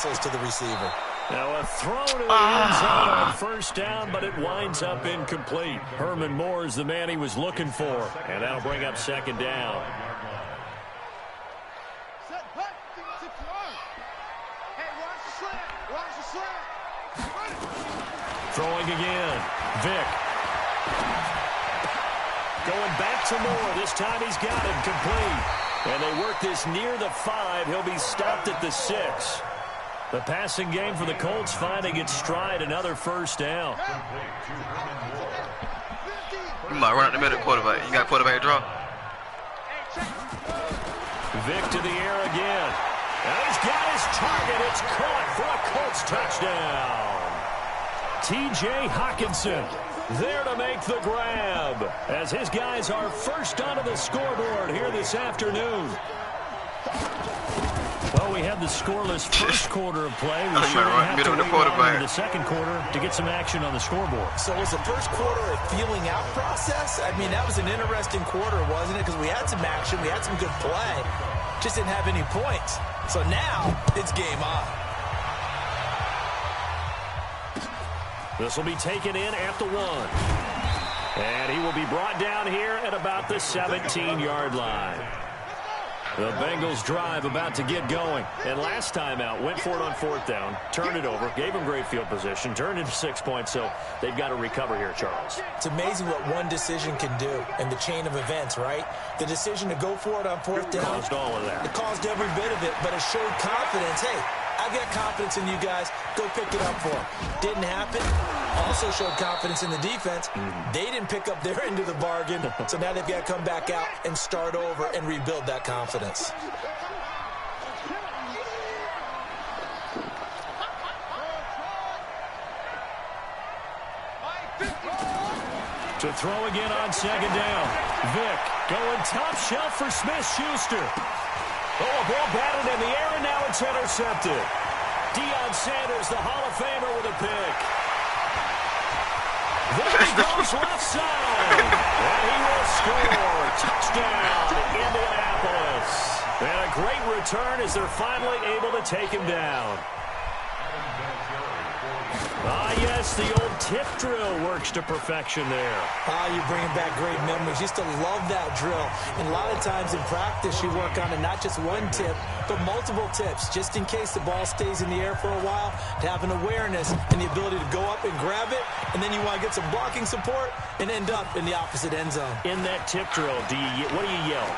to the receiver. Now a throw to the end zone on first down, but it winds up incomplete. Herman Moore is the man he was looking for, and that'll bring up second down. Throwing again. Vick. Going back to Moore. This time he's got it complete. And they work this near the 5. He'll be stopped at the 6. The passing game for the Colts finding its stride. Another first down. You might run out the middle quarterback. You got quarterback draw. Vick to the air again. And he's got his target. It's caught for a Colts touchdown. T.J. Hockenson there to make the grab as his guys are first onto the scoreboard here this afternoon. Well, we had the scoreless first quarter of play. We should have to wait on in the second quarter to get some action on the scoreboard. So was the first quarter a feeling out process? I mean, that was an interesting quarter, wasn't it? Because we had some action, we had some good play, just didn't have any points. So now it's game on. This will be taken in at the 1. And he will be brought down here at about the 17-yard line. The Bengals drive about to get going. And last time out, went for it on 4th down, turned it over, gave him great field position, turned into 6 points, so they've got to recover here, Charles. It's amazing what one decision can do in the chain of events, right? The decision to go for it on 4th down. Caused all of that. It caused every bit of it, but it showed confidence. Hey, I've got confidence in you guys. Go pick it up for them. Didn't happen. Also showed confidence in the defense. They didn't pick up their end of the bargain, so now they've got to come back out and start over and rebuild that confidence. To throw again on second down. Vick going top shelf for Smith-Schuster. Oh, a ball batted in the air, and now it's intercepted. Deion Sanders, the Hall of Famer, with a pick. There he goes left side. And he will score. Touchdown, Indianapolis. And a great return as they're finally able to take him down. Ah, yes, the old tip drill works to perfection there. You're bringing back great memories. Used to love that drill. And a lot of times in practice, you work on it, not just one tip, but multiple tips, just in case the ball stays in the air for a while, to have an awareness and the ability to go up and grab it, and then you want to get some blocking support and end up in the opposite end zone. In that tip drill, what do you yell?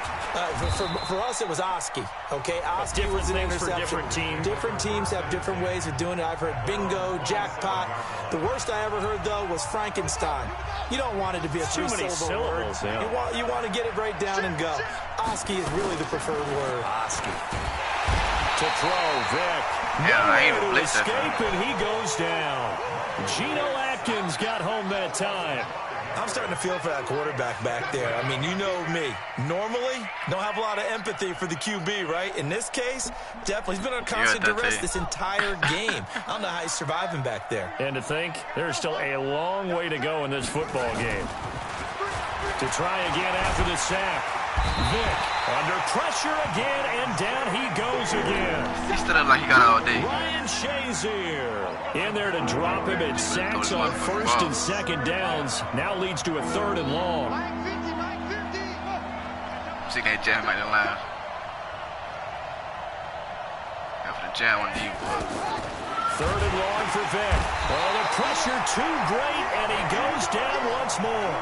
For us, it was Oski. Okay, Oski was an interception. For different teams. Different teams have different ways of doing it. I've heard bingo, jackpot. The worst I ever heard, though, was Frankenstein. You don't want it to be a three-syllable word. Yeah. You want to get it right down and go. Oski is really the preferred word. Oski. To throw, Vick. Yeah, I ain't to escape, and he goes down. Geno Atkins got home that time. I'm starting to feel for that quarterback back there. I mean, you know me. Normally, don't have a lot of empathy for the QB, right? In this case, definitely. He's been on constant duress this entire game. I don't know how he's surviving back there. And to think, there's still a long way to go in this football game. To try again after the sack. Vick under pressure again, and down he goes again. He stood up like he got all day. Ryan Shazier in there to drop him at sacks on 1st and 2nd downs. Now leads to a 3rd and long. See, can't jam him at the line. After the jam on you. 3rd and long for Vick. Oh, the pressure too great, and he goes down once more.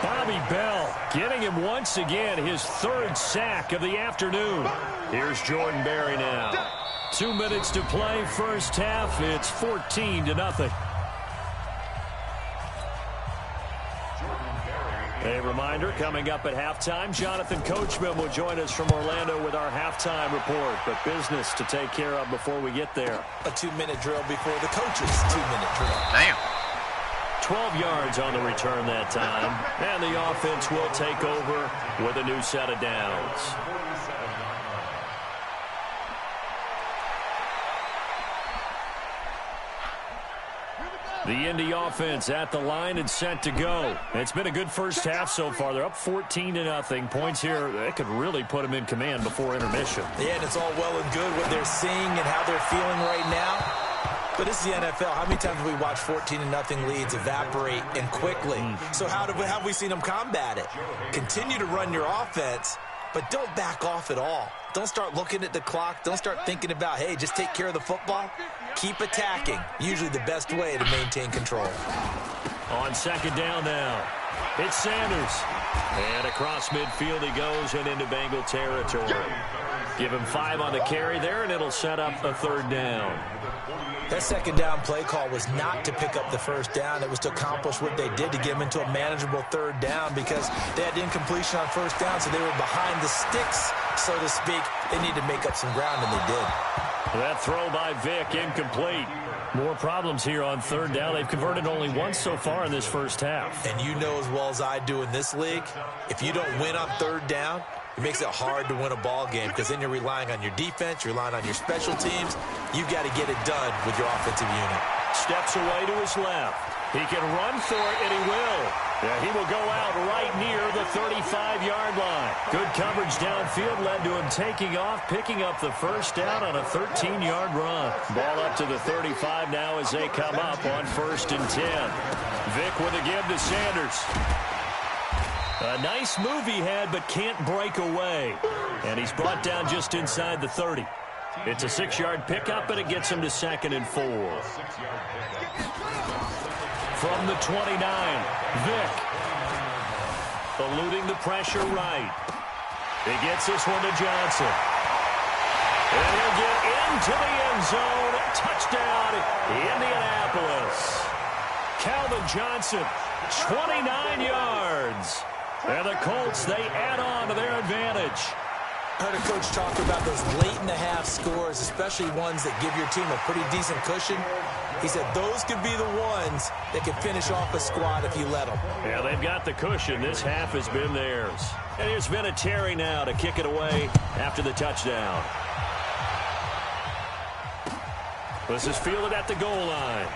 Bobby Bell getting him once again, his 3rd sack of the afternoon. Here's Jordan Berry now. 2 minutes to play, first half. It's 14-0. A reminder, coming up at halftime, Jonathan Coachman will join us from Orlando with our halftime report. But business to take care of before we get there. A 2-minute drill before the coach's 2-minute drill. Damn. 12 yards on the return that time. And the offense will take over with a new set of downs. The Indy offense at the line and set to go. It's been a good first half so far. They're up 14-0. Points here, that could really put them in command before intermission. Yeah, and it's all well and good what they're seeing and how they're feeling right now. But this is the NFL. How many times have we watched 14-0 leads evaporate and quickly? So how have we seen them combat it? Continue to run your offense, but don't back off at all. Don't start looking at the clock. Don't start thinking about, hey, just take care of the football. Keep attacking. Usually the best way to maintain control. On second down now, it's Sanders. And across midfield he goes and into Bengal territory. Give him 5 on the carry there, and it'll set up a third down. That second down play call was not to pick up the first down. It was to accomplish what they did to get them into a manageable third down because they had incompletion on first down, so they were behind the sticks, so to speak. They needed to make up some ground, and they did. That throw by Vick, incomplete. More problems here on third down. They've converted only once so far in this first half. And you know as well as I do in this league, if you don't win on third down, it makes it hard to win a ball game because then you're relying on your defense, you're relying on your special teams. You've got to get it done with your offensive unit. Steps away to his left. He can run for it, and he will. Yeah, he will go out right near the 35-yard line. Good coverage downfield led to him taking off, picking up the first down on a 13-yard run. Ball up to the 35 now as they come up on 1st and 10. Vick with a give to Sanders. A nice move he had, but can't break away. And he's brought down just inside the 30. It's a 6-yard pickup, and it gets him to 2nd and 4. From the 29, Vick. Eluding the pressure right. He gets this one to Johnson. And he'll get into the end zone. Touchdown, Indianapolis. Calvin Johnson, 29 yards. And the Colts, they add on to their advantage. I heard a coach talk about those late-in-the-half scores, especially ones that give your team a pretty decent cushion. He said those could be the ones that can finish off a squad if you let them. Yeah, they've got the cushion. This half has been theirs. And here's Vinatieri now to kick it away after the touchdown. This is fielded at the goal line.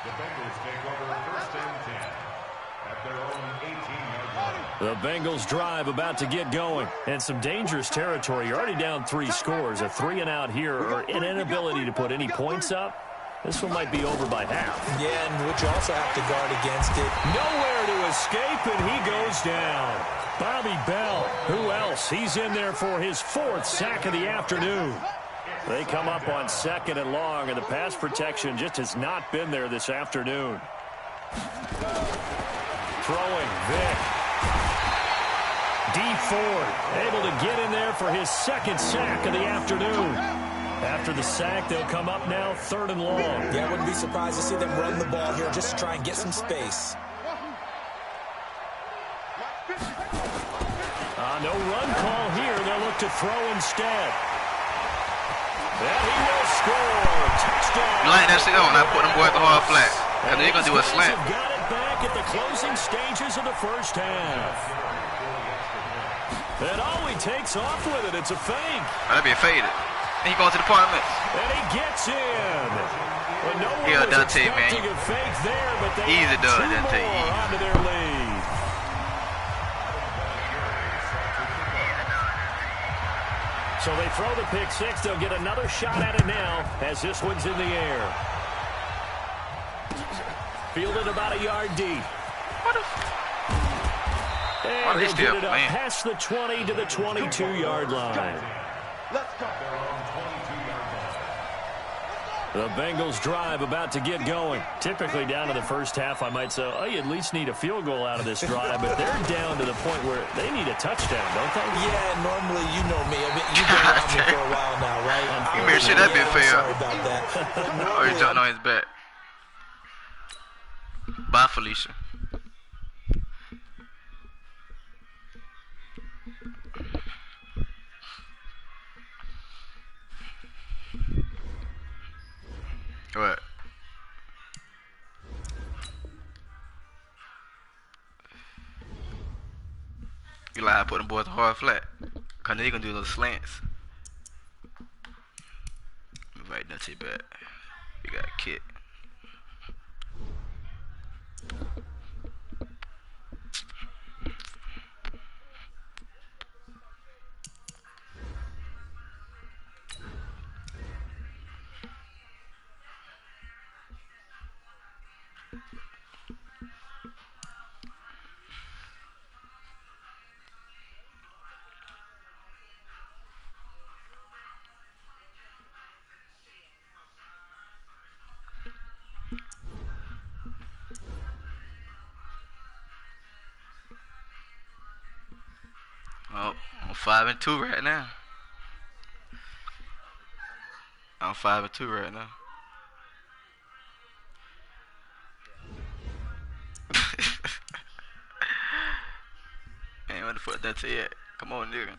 The Bengals take over 1st and 10 at their own 18-yard line. The Bengals drive about to get going. And some dangerous territory. You're already down 3 scores. A 3-and-out here or an inability to put any points up. This one might be over by half. Yeah, and which you also have to guard against it. Nowhere to escape, and he goes down. Bobby Bell, who else? He's in there for his 4th sack of the afternoon. They come up on 2nd and long, and the pass protection just has not been there this afternoon. Throwing, Vick. D. Ford able to get in there for his 2nd sack of the afternoon. After the sack, they'll come up now 3rd and long. Yeah, I wouldn't be surprised to see them run the ball here just to try and get some space. No run call here. They'll look to throw instead. And he will score. Touchdown. You like that shit on? I put them boys at the hard flat. And they're going to do a slant. Got it back at the closing stages of the first half. And all he takes off with it, it's a fake. That'd be a faded. And he goes to the apartment. And he gets in. Well, no one Yeah, was Dante, man. expecting a fake there, but they Easy add done, 2 Dante, more easy. onto their lead. So they throw the pick 6. They'll get another shot at it now as this one's in the air. Fielded about a yard deep. And they he'll still get it up playing? past the 20 to the 22-yard line. Let's go. Their own 22-yard line. The Bengals drive about to get going. Typically down to the first half, I might say, oh, you at least need a field goal out of this drive, but they're down to the point where they need a touchdown, don't they? Yeah, normally you know me. I mean, you've been around me for a while now, right? You made sure that been fair. Sorry about that. Oh, he's jumping on his back. Bye, Felicia. What? You like how I put them boys hard flat. Cause then you gonna do those slants. Right, that's it bad. We got a kid. Oh, I'm 5-2 right now. I'm 5-2 right now. Man, what the fuck that's it? Come on, nigga.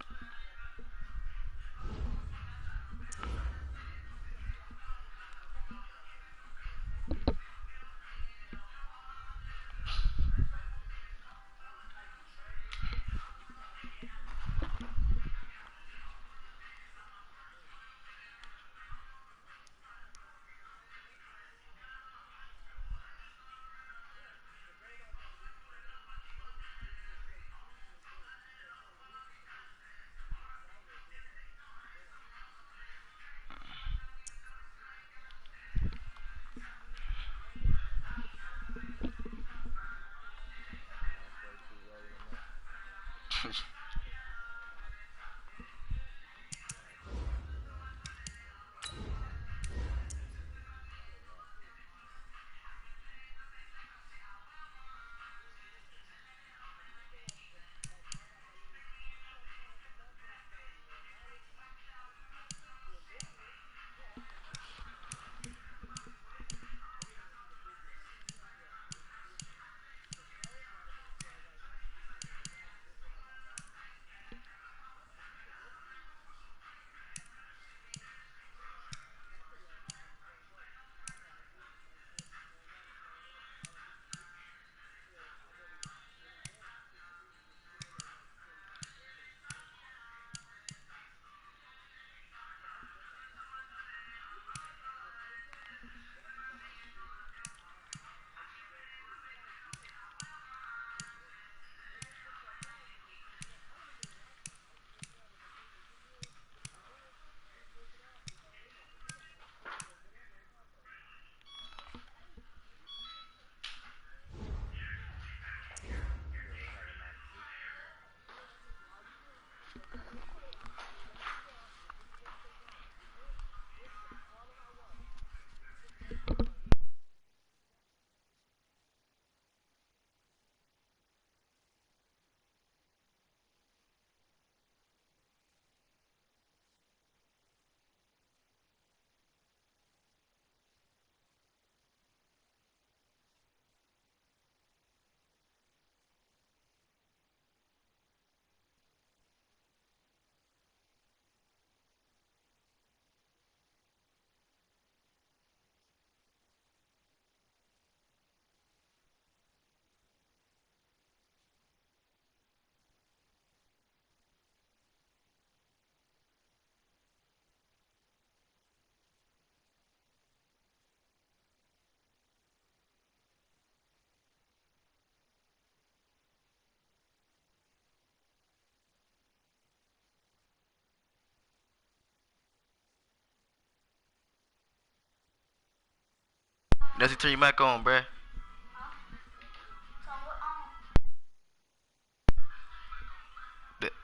Let's turn your mic on, bruh.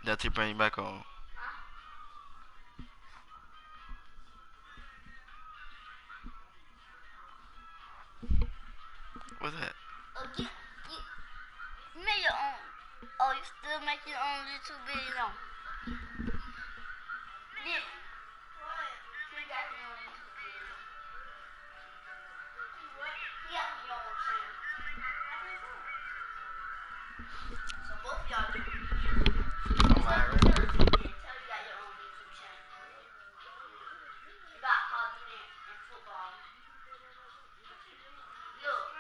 That's it, bring your mic on. What's that? You made your own. Oh, you still make your own YouTube video? Yeah. You got your own YouTube video. He got your own channel. So both of y'all do. I'm alright. Tell you got your own YouTube channel. You got Call of Duty and football. Look.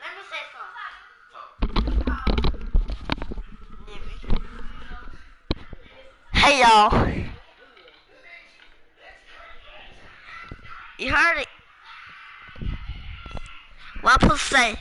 Let me say something. say, y'all. You heard it. What I'm supposed to say?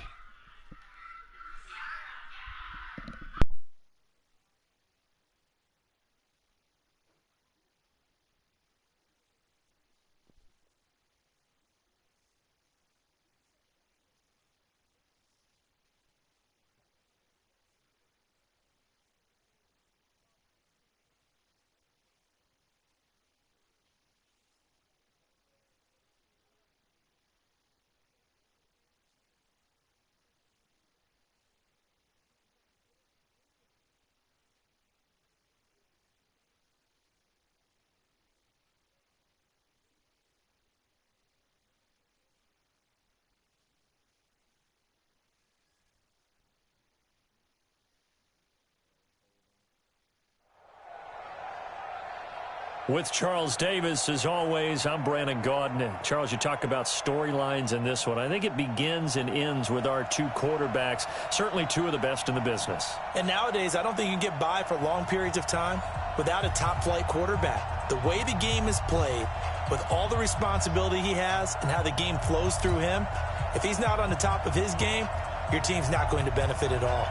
With Charles Davis, as always, I'm Brandon Gaudin. Charles, you talk about storylines in this one. I think it begins and ends with our two quarterbacks, certainly two of the best in the business. And nowadays, I don't think you can get by for long periods of time without a top-flight quarterback. The way the game is played, with all the responsibility he has and how the game flows through him, if he's not on the top of his game, your team's not going to benefit at all.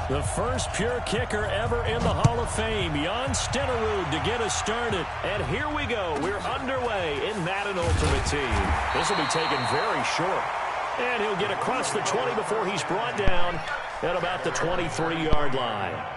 The first pure kicker ever in the Hall of Fame, Jan Stenerud, to get us started. And here we go. We're underway in Madden Ultimate Team. This will be taken very short. And he'll get across the 20 before he's brought down at about the 23-yard line.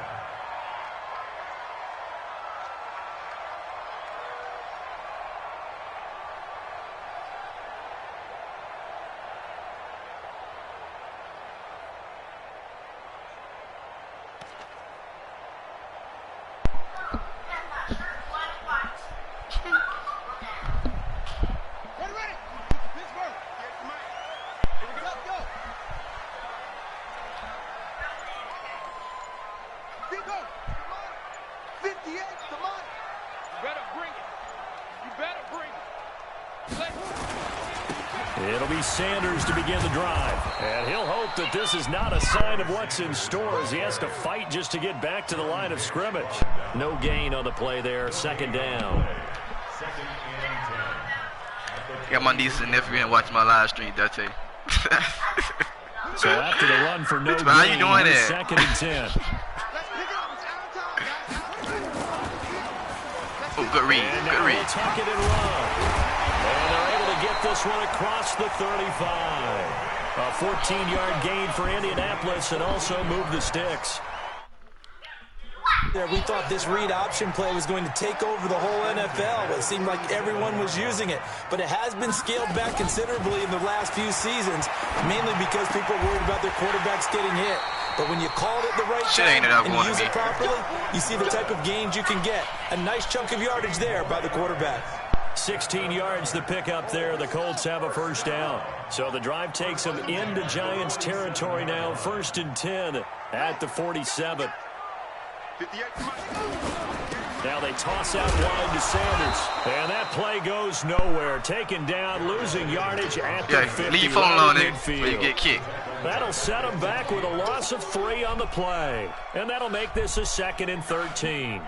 It'll be Sanders to begin the drive. And he'll hope that this is not a sign of what's in store as he has to fight just to get back to the line of scrimmage. No gain on the play there, second down. Got my niece and nephew and watch my live stream, that's it. So after the run for no gain, how you doing there? Second and 10. Oh, good read, And good now read. they'll tuck it and run. And they're able to get this one across the 35. A 14-yard gain for Indianapolis and also move the sticks. There, we thought this read option play was going to take over the whole NFL. It seemed like everyone was using it, but it has been scaled back considerably in the last few seasons, mainly because people are worried about their quarterbacks getting hit. But when you call it the right time and you use it properly, you see the type of gains you can get. A nice chunk of yardage there by the quarterback. 16 yards to pick up there. The Colts have a first down. So the drive takes them into Giants territory now. First and 10 at the 47. Now they toss out wide to Sanders. And that play goes nowhere. Taken down, losing yardage at the 50. Leave your phone alone, nigga, when you get kicked. That'll set them back with a loss of 3 on the play. And that'll make this a 2nd and 13.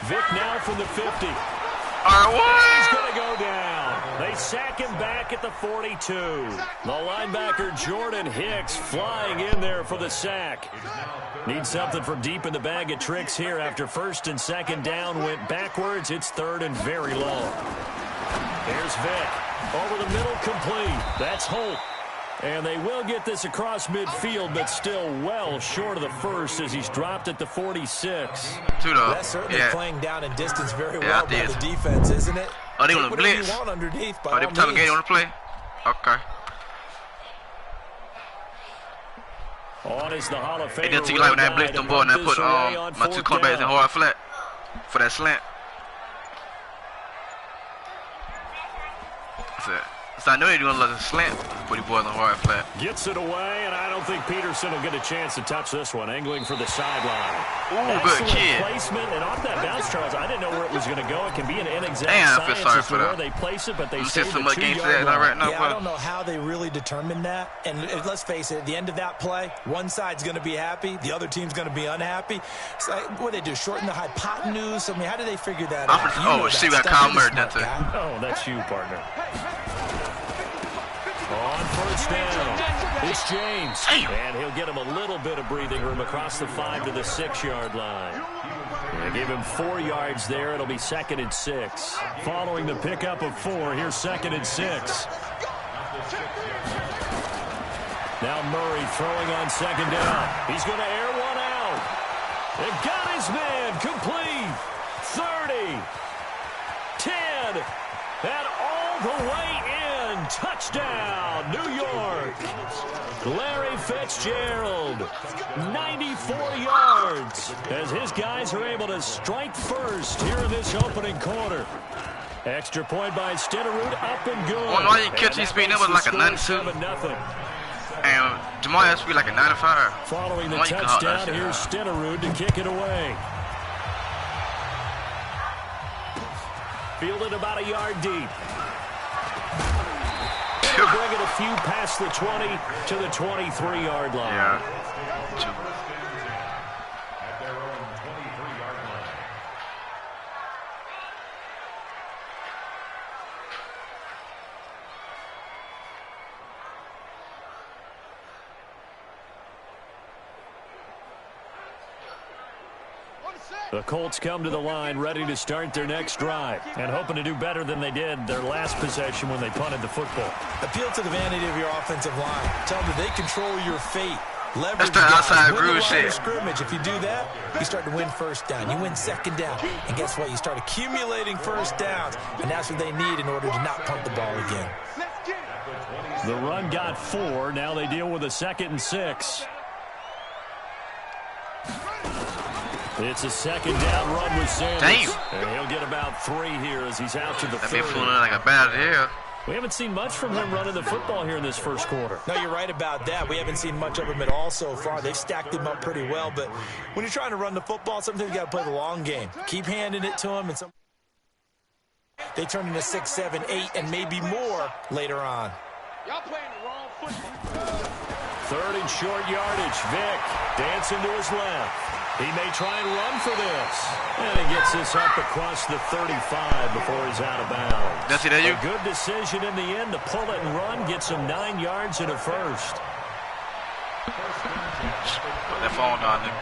Vic now from the 50. He's going to go down. They sack him back at the 42. The linebacker Jordan Hicks flying in there for the sack. Needs something from deep in the bag of tricks here after first and second down went backwards. It's third and very long. Here's Vic. Over the middle, complete. That's Holt. And they will get this across midfield, but still well short of the first as he's dropped at the 46. That's certainly playing down in distance very well by the defense, isn't it? Oh, they want to blitz. Underneath, Oh, they time again on the play? Okay. On is the Hall of Famer. Hey, didn't you like when I blitzed them boy and I put my 2 cornerbacks in hard flat for that slant? That's it. So I know they're doing a little slant for the boys on hard flat. Gets it away, and I don't think Peterson will get a chance to touch this one. Angling for the sideline. Ooh, good kid. Placement, and off that bounce, Charles, I didn't know where it was going to go. It can be an inexact science as to where they place it, but they say the 2-yard line. Right now, yeah, I don't know how they really determine that. And let's face it, at the end of that play, one side's going to be happy, the other team's going to be unhappy. It's like, what do they do, shorten the hypotenuse? I mean, how do they figure that out? Oh, see that Calmer did it. Oh, that's you, partner. On first down, it's James. And he'll get him a little bit of breathing room across the 5 to the 6-yard line. They gave him 4 yards there. It'll be 2nd and 6. Following the pickup of 4, here's 2nd and 6. Now Murray throwing on 2nd down. He's going to air one out. They got his man complete. 30, 10, and all the way in. Touchdown, New York. Larry Fitzgerald, 94 yards, as his guys are able to strike first here in this opening quarter. Extra point by Stenerud, up and good. Well, why you catch his speed? That was like a 92. And Jamal has to be like a 95. Following the touchdown, here's Stenerud to kick it away. Fielded about a yard deep. It'll bring it a few past the 20 to the 23-yard line. Yeah. At their own 23-yard line. The Colts come to the line ready to start their next drive and hoping to do better than they did their last possession when they punted the football. Appeal to the vanity of your offensive line. Tell them that they control your fate. Leverage That's the outside guys. groove shit. Scrimmage. If you do that, you start to win first down. You win second down. And guess what? You start accumulating first downs. And that's what they need in order to not punt the ball again. The run got 4. Now they deal with a 2nd and 6. It's a 2nd down run with Sanders. Damn. And he'll get about 3 here as he's out to the 30. That be fooling like a bad idea. We haven't seen much from him running the football here in this first quarter. No, you're right about that. We haven't seen much of him at all so far. They've stacked him up pretty well. But when you're trying to run the football, sometimes you got to play the long game. Keep handing it to him. And they turn into 6, 7, 8, and maybe more later on. Y'all playing the wrong football. 3rd and short yardage. Vick dancing to his left. He may try and run for this. And he gets this up across the 35 before he's out of bounds. That's it, there you. A good decision in the end to pull it and run. Gets him 9 yards and a first. Put that phone down there.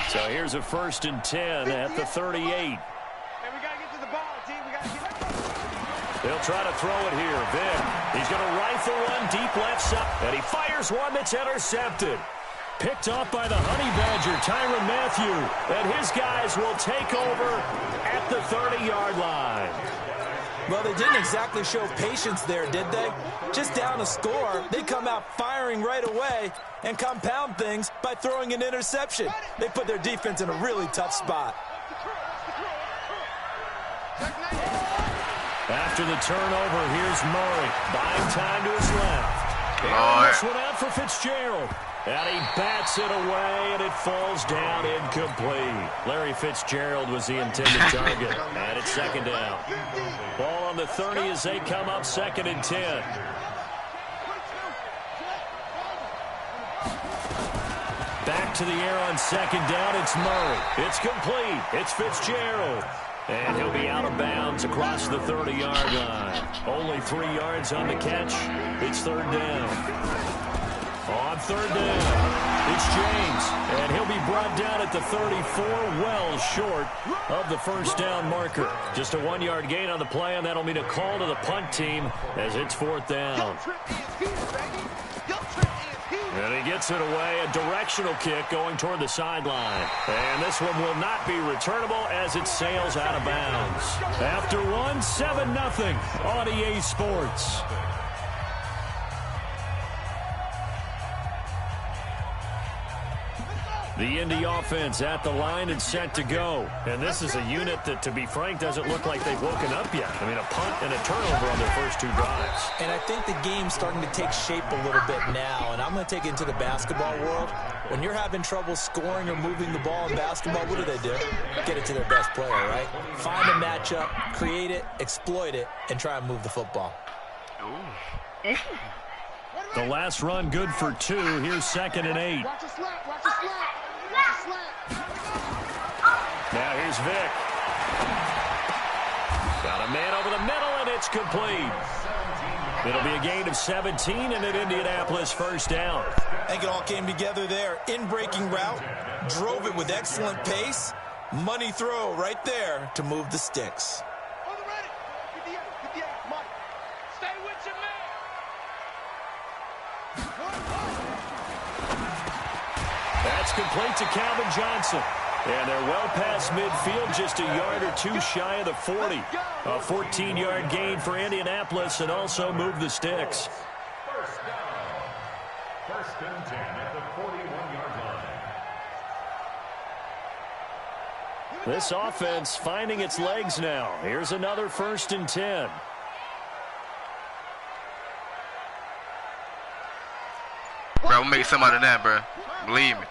So here's a 1st and 10 at the 38. Hey, we got to get to the ball, team. We got to get. They'll try to throw it here. Vick, he's going to rifle one deep left side. And he fires one that's intercepted. Picked off by the Honey Badger, Tyrann Mathieu. And his guys will take over at the 30-yard line. Well, they didn't exactly show patience there, did they? Just down a score, they come out firing right away and compound things by throwing an interception. They put their defense in a really tough spot. After the turnover, here's Murray. Buying time to his left. And this one out for Fitzgerald. And he bats it away, and it falls down incomplete. Larry Fitzgerald was the intended target. And it's 2nd down. Ball on the 30 as they come up 2nd and 10. Back to the air on 2nd down. It's Murray. It's complete. It's Fitzgerald. And he'll be out of bounds across the 30-yard line. Only 3 yards on the catch. It's 3rd down. On 3rd down, it's James, and he'll be brought down at the 34, well short of the first down marker. Just a 1-yard gain on the play, and that'll mean a call to the punt team as it's 4th down. And he gets it away, a directional kick going toward the sideline. And this one will not be returnable as it sails out of bounds. After one, 7-0 on EA Sports. The Indy offense at the line and set to go. And this is a unit that, to be frank, doesn't look like they've woken up yet. I mean, a punt and a turnover on their first 2 drives. And I think the game's starting to take shape a little bit now. And I'm going to take it into the basketball world. When you're having trouble scoring or moving the ball in basketball, what do? Get it to their best player, right? Find a matchup, create it, exploit it, and try and move the football. The last run good for 2. Here's 2nd and 8. Watch the slap. Watch the slap. Watch the slap. Now here's Vic. Got a man over the middle, and it's complete. It'll be a gain of 17 and an Indianapolis first down. I think it all came together there. In-breaking route, drove it with excellent pace. Money throw right there to move the sticks. On the ready. Get the ass, Mutt. Stay with your man. That's complete to Calvin Johnson. And they're well past midfield, just a yard or 2 shy of the 40. A 14-yard gain for Indianapolis and also move the sticks. First down. 1st and 10 at the 41-yard line. This offense finding its legs now. Here's another 1st and 10. Bro, we'll make some out of that, bro. Believe me.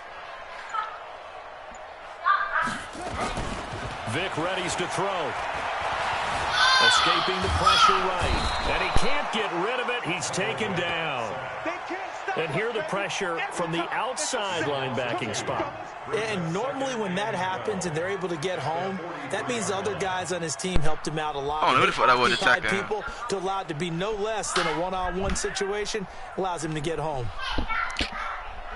Vic readies to throw. Escaping the pressure right. And he can't get rid of it. He's taken down. And here the pressure from the outside linebacking spot. And normally when that happens and they're able to get home, that means the other guys on his team helped him out a lot. Oh, who the fuck that was attacking? People to allow it to be no less than a one-on-one situation allows him to get home.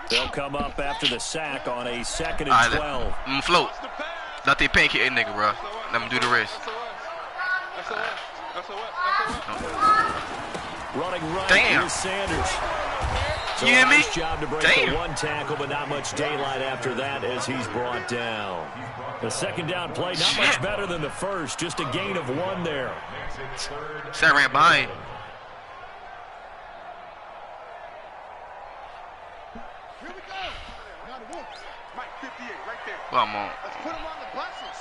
They'll come up after the sack on a 2nd and 12. I'm float. Not the pancake a nigga, bro. Let him do the rest. Running right. Damn. Here's Sanders. So You hear me? nice job to break Damn. the 1 tackle, but not much daylight after that as he's brought down. The 2nd down play, not much better than the first. Just a gain of 1 there. Sat ran behind. Here we go. Now the Wolves. Mike 58 right there. Come on. Let's put him on the buses.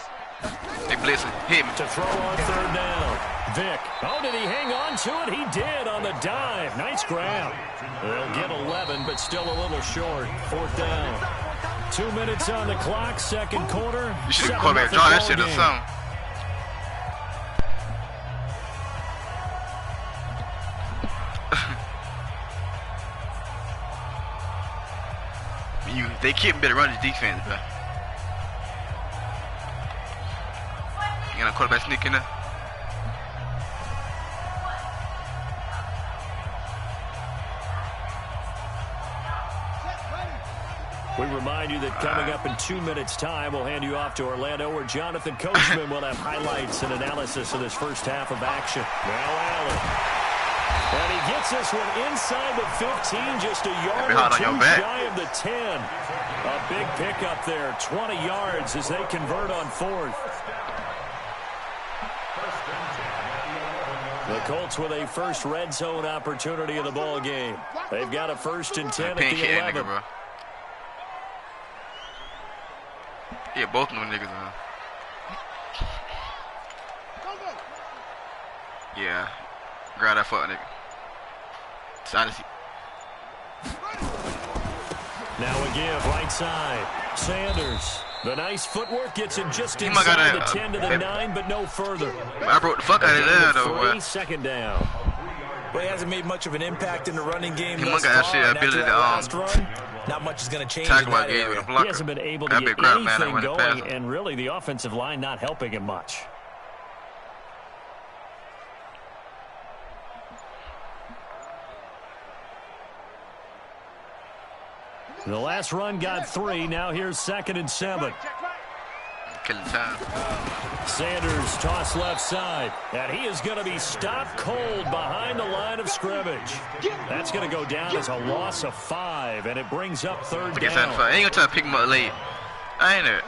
They blitzing. Hit me. To throw on 3rd down. Vic. Oh, did he hang on to it? He did on the dive. Nice grab. They'll get 11, but still a little short. 4th down. 2 minutes on the clock, 2nd quarter. You should have called back draw that shit or something. They keep better run the defense, bro. You got a quarterback sneak in there? We remind you that coming up in 2 minutes' time, we'll hand you off to Orlando, where Jonathan Coachman will have highlights and analysis of this first half of action. Now Allen. And he gets this one inside the 15, just a yard or 2 shy of the 10. A big pickup there, 20 yards as they convert on 4th. The Colts with a first red zone opportunity in the ball game. They've got a 1st and 10 at the 11. Nigga, bro. Yeah, both of them niggas, man. Yeah. Grab that fuck, nigga. Honestly. Now a give, right side. Sanders. The nice footwork gets him just He inside the 10 to the 9, but no further. I broke the fuck out of there, though, boy. 2nd down. Well, he hasn't made much of an impact in the running game. He got that shit ability to not much is going to change. Tackle my game with a blocker. He hasn't been able to get anything going, and really the offensive line not helping him much. The last run got 3. Now here's 2nd and 7. Killing time. Sanders toss left side, and he is going to be stopped cold behind the line of scrimmage. That's going to go down as a loss of 5, and it brings up 3rd down. I ain't going to try to pick him up late. I ain't it.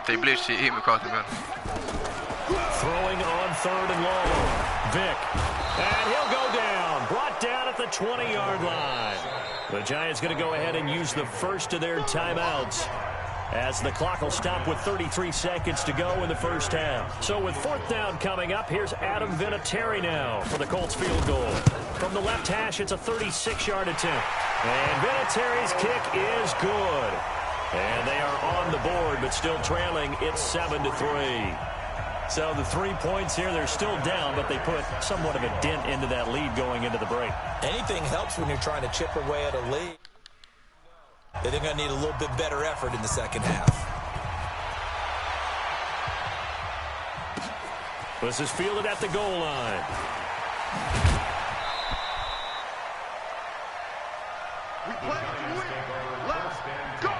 They blitz shit, hit me across the middle. Throwing on 3rd and long. Vic. And he'll go down. Brought down at the the 20-yard line. The Giants going to go ahead and use the first of their timeouts, as the clock will stop with 33 seconds to go in the first half. So with fourth down coming up, here's Adam Vinatieri now for the Colts field goal. From the left hash, it's a 36-yard attempt. And Vinatieri's kick is good. And they are on the board, but still trailing. It's 7-3. So the 3 points here, they're still down, but they put somewhat of a dent into that lead going into the break. Anything helps when you're trying to chip away at a lead. They're going to need a little bit better effort in the second half. This is fielded at the goal line. We play to win. Let's go.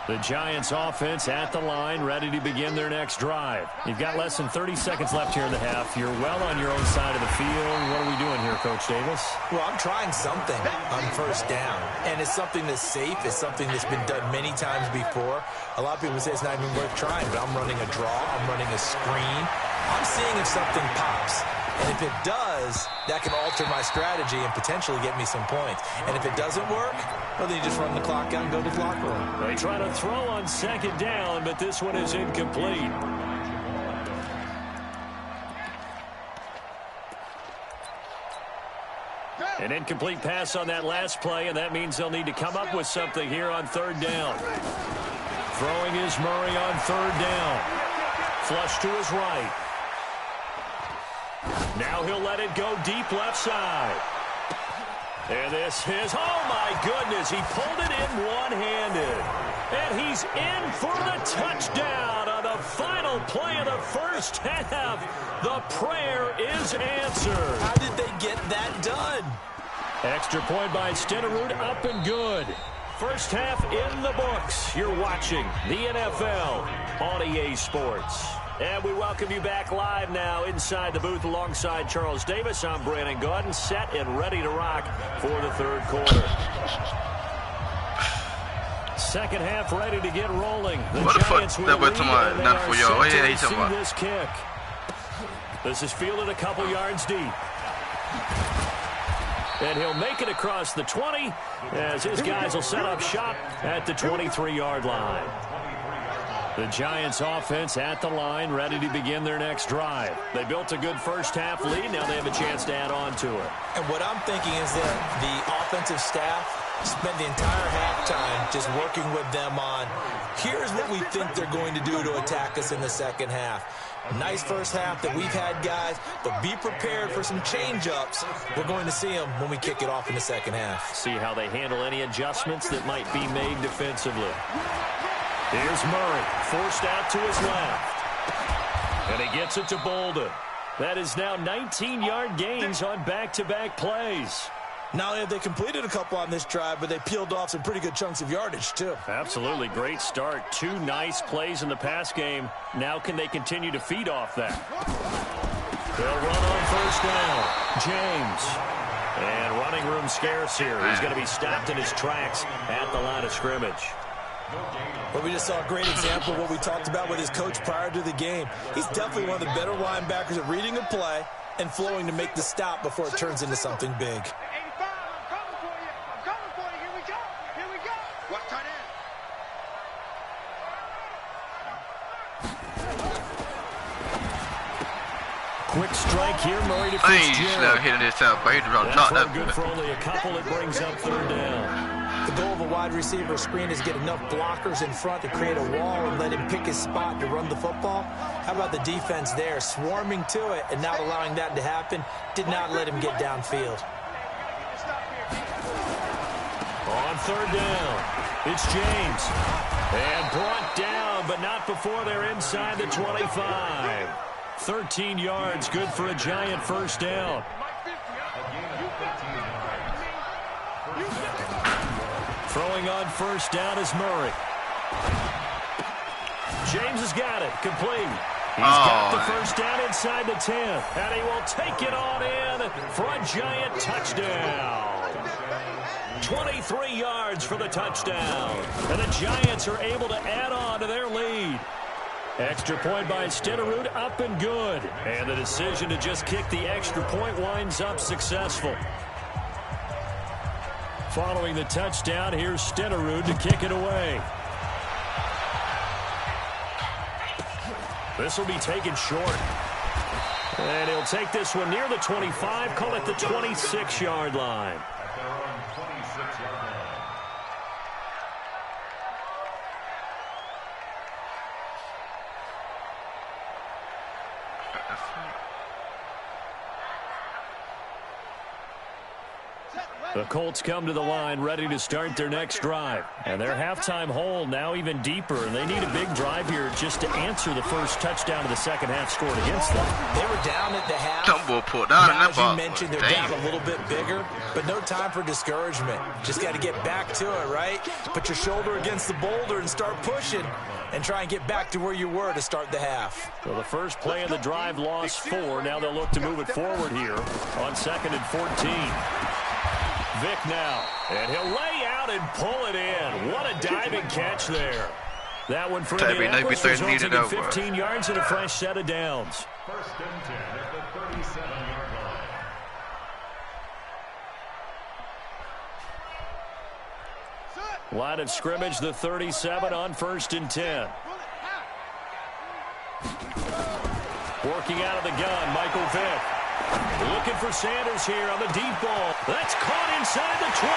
The Giants offense at the line, ready to begin their next drive. You've got less than 30 seconds left here in the half. You're well on your own side of the field. What are we doing here, Coach Davis? Well, I'm trying something on first down, and it's something that's safe. It's something that's been done many times before. A lot of people say it's not even worth trying, but I'm running a draw. I'm running a screen. I'm seeing if something pops. And if it does, that can alter my strategy and potentially get me some points. And if it doesn't work, well, then you just run the clock out and go to the locker room. They try to throw on second down, but this one is incomplete. An incomplete pass on that last play, and that means they'll need to come up with something here on third down. Throwing is Murray on third down. Flush to his right. Now he'll let it go deep left side. And this is, oh my goodness, he pulled it in one-handed. And he's in for the touchdown on the final play of the first half. The prayer is answered. How did they get that done? Extra point by Stenerud, up and good. First half in the books. You're watching the NFL on EA Sports. And we welcome you back live now inside the booth alongside Charles Davis. I'm Brandon Gaudin, set and ready to rock for the third quarter. Second half ready to get rolling. The Giants will lead, and they are set to receive this kick. This is fielded a couple yards deep. And he'll make it across the 20 as his guys will set up shop at the 23-yard line. The Giants offense at the line, ready to begin their next drive. They built a good first half lead. Now they have a chance to add on to it. And what I'm thinking is that the offensive staff spent the entire halftime just working with them on, here's what we think they're going to do to attack us in the second half. Nice first half that we've had, guys, but be prepared for some change-ups. We're going to see them when we kick it off in the second half. See how they handle any adjustments that might be made defensively. Here's Murray, forced out to his left. And he gets it to Bolden. That is now 19-yard gains on back-to-back plays. Not only have they completed a couple on this drive, but they peeled off some pretty good chunks of yardage, too. Absolutely. Great start. Two nice plays in the pass game. Now can they continue to feed off that? They'll run on first down. James. And running room scarce here. He's going to be stopped in his tracks at the line of scrimmage. Well, we just saw a great example of what we talked about with his coach prior to the game. He's definitely one of the better linebackers at reading a play and flowing to make the stop before it turns into something big. Quick strike here, Murray to Fitzgerald. Hitting this out, but that's good for only a couple. It brings up third down. The goal of a wide receiver screen is get enough blockers in front to create a wall and let him pick his spot to run the football. How about the defense there, swarming to it and not allowing that to happen? Did not let him get downfield. On third down, it's James. And brought down, but not before they're inside the 25. 13 yards, good for a Giant first down. Throwing on first down is Murray. James has got it, complete. He's got the first down inside the 10, and he will take it on in for a Giant touchdown. 23 yards for the touchdown, and the Giants are able to add on to their lead. Extra point by Stenerud, up and good. And the decision to just kick the extra point winds up successful. Following the touchdown, here's Stenerud to kick it away. This will be taken short. And he'll take this one near the 25, call it the 26-yard line. At their own 26-yard line. The Colts come to the line ready to start their next drive. And their halftime hole now even deeper. And they need a big drive here just to answer the first touchdown of the second half scored against them. They were down at the half. Tumble pulled down in Now, that as ball. you mentioned, they're down a little bit bigger, but no time for discouragement. Just got to get back to it, right? Put your shoulder against the boulder and start pushing and try and get back to where you were to start the half. Well, the first play of the drive lost 4. Now they'll look to move it forward here on 2nd and 14. Vick now, and he'll lay out and pull it in. What a diving catch there. That one for Indianapolis resulting in 15 yards and a fresh set of downs. 1st and 10 at the 37-yard line. Line of scrimmage, the 37 on 1st and 10. Working out of the gun, Michael Vick. Looking for Sanders here on the deep ball. That's caught inside the 20.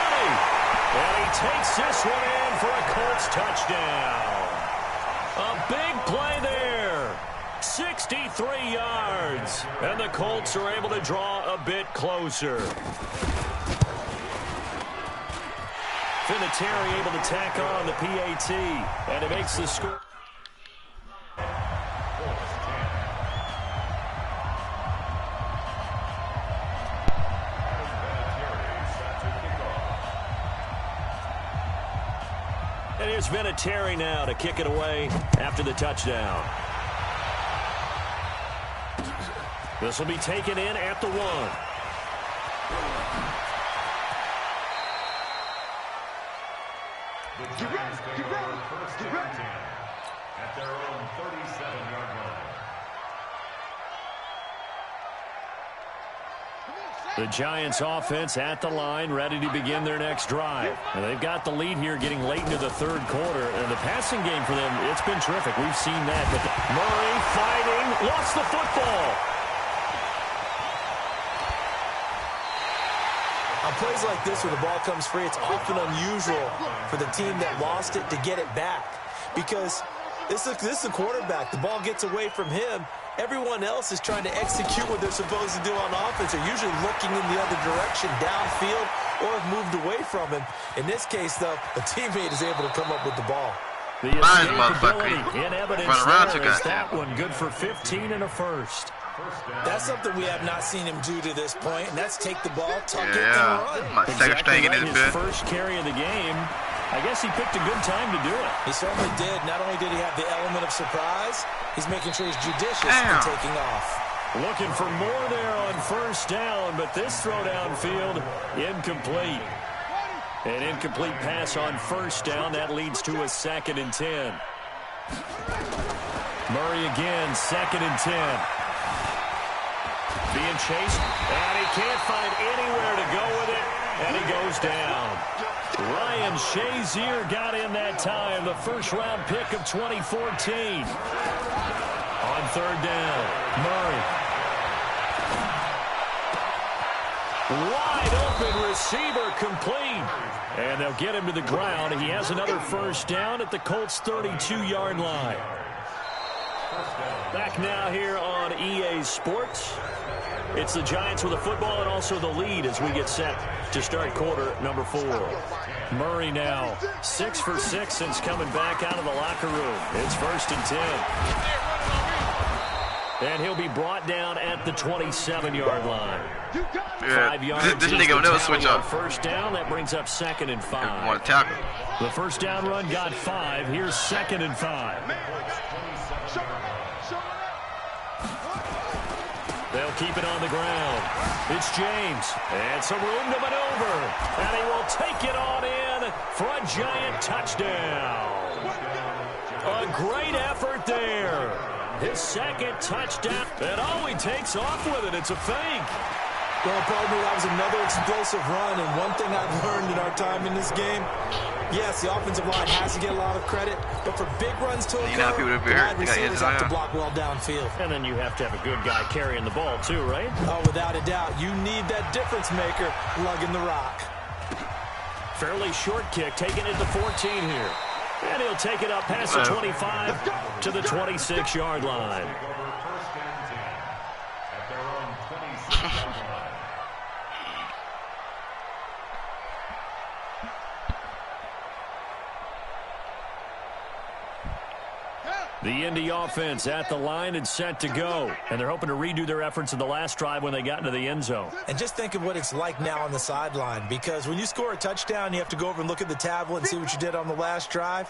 And he takes this one in for a Colts touchdown. A big play there. 63 yards. And the Colts are able to draw a bit closer. Vinatieri able to tack on the PAT. And it makes the score. And here's Vinatieri now to kick it away after the touchdown. This will be taken in at the 1. The Giants take over 1st and 10 at their own 37-yard line. The Giants offense at the line, ready to begin their next drive. And they've got the lead here getting late into the 3rd quarter. And the passing game for them, it's been terrific. We've seen that. But Murray fighting, lost the football. On plays like this where the ball comes free, it's often unusual for the team that lost it to get it back. Because this is the quarterback. The ball gets away from him. Everyone else is trying to execute what they're supposed to do on offense. They're usually looking in the other direction, downfield, or have moved away from him. In this case, though, a teammate is able to come up with the ball. The escapability in evidence there is that one good for 15 and a first. That's something we have not seen him do to this point, and that's take the ball, tuck it, and run. My second string in His his first carry of the game. I guess he picked a good time to do it. He certainly did. Not only did he have the element of surprise, he's making sure he's judicious in taking off. Looking for more there on 1st down, but this throw downfield, incomplete. An incomplete pass on 1st down. That leads to a 2nd and 10. Murray again, 2nd and 10. Being chased, and he can't find anywhere to go with it, and he goes down. Ryan Shazier got in that time, the 1st-round pick of 2014. On 3rd down, Murray. Wide open receiver complete. And they'll get him to the ground. He has another 1st down at the Colts' 32-yard line. Back now here on EA Sports. It's the Giants with the football and also the lead as we get set to start quarter number 4. Murray now 6 for 6 since coming back out of the locker room. It's 1st and 10. And he'll be brought down at the 27-yard line. 5 yards. This nigga will never switch up. 1st down, that brings up 2nd and 5. Want to tackle. The 1st down run got 5. Here's 2nd and 5. They'll keep it on the ground. It's James. And some room to maneuver. And he will take it on in for a Giant touchdown. A great effort there. His second touchdown. And he takes off with it. It's a fake. Well, partner, that was another explosive run, and one thing I've learned in our time in this game, yes, the offensive line has to get a lot of credit, but for big runs to occur, the wide receivers have to block well downfield. And then you have to have a good guy carrying the ball too, right? Oh, without a doubt. You need that difference maker lugging the rock. Fairly short kick, taking it to 14 here. And he'll take it up past the 25 to the 26-yard line. The Indy offense at the line and set to go. And they're hoping to redo their efforts in the last drive when they got into the end zone. And just think of what it's like now on the sideline, because when you score a touchdown, you have to go over and look at the tablet and see what you did on the last drive.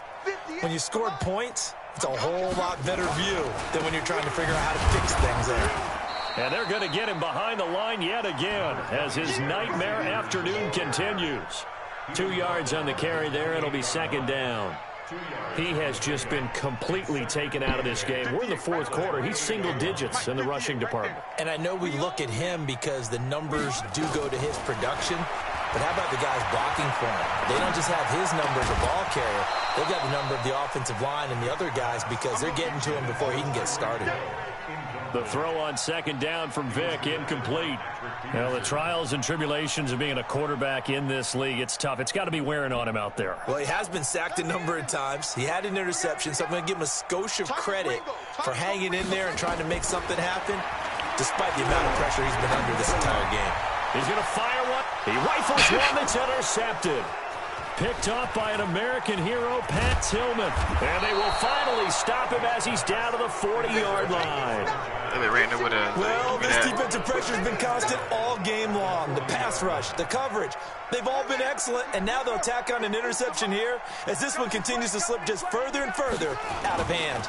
When you scored points, it's a whole lot better view than when you're trying to figure out how to fix things there. And they're going to get him behind the line yet again as his nightmare afternoon continues. 2 yards on the carry there. It'll be second down. He has just been completely taken out of this game. We're in the fourth quarter. He's single digits in the rushing department. And I know we look at him because the numbers do go to his production, but how about the guys blocking for him? They don't just have his number as a ball carrier. They've got the number of the offensive line and the other guys because they're getting to him before he can get started. The throw on second down from Vick, incomplete. Well, the trials and tribulations of being a quarterback in this league, it's tough. It's got to be wearing on him out there. Well, he has been sacked a number of times. He had an interception, so I'm going to give him a skosh of credit for hanging in there and trying to make something happen, despite the amount of pressure he's been under this entire game. He's going to fire one. He rifles one that's intercepted. Picked off by an American hero, Pat Tillman. And they will finally stop him as he's down to the 40-yard line. Well, this defensive pressure has been constant all game long. The pass rush, the coverage, they've all been excellent, and now they'll tack on an interception here as this one continues to slip just further and further out of hand.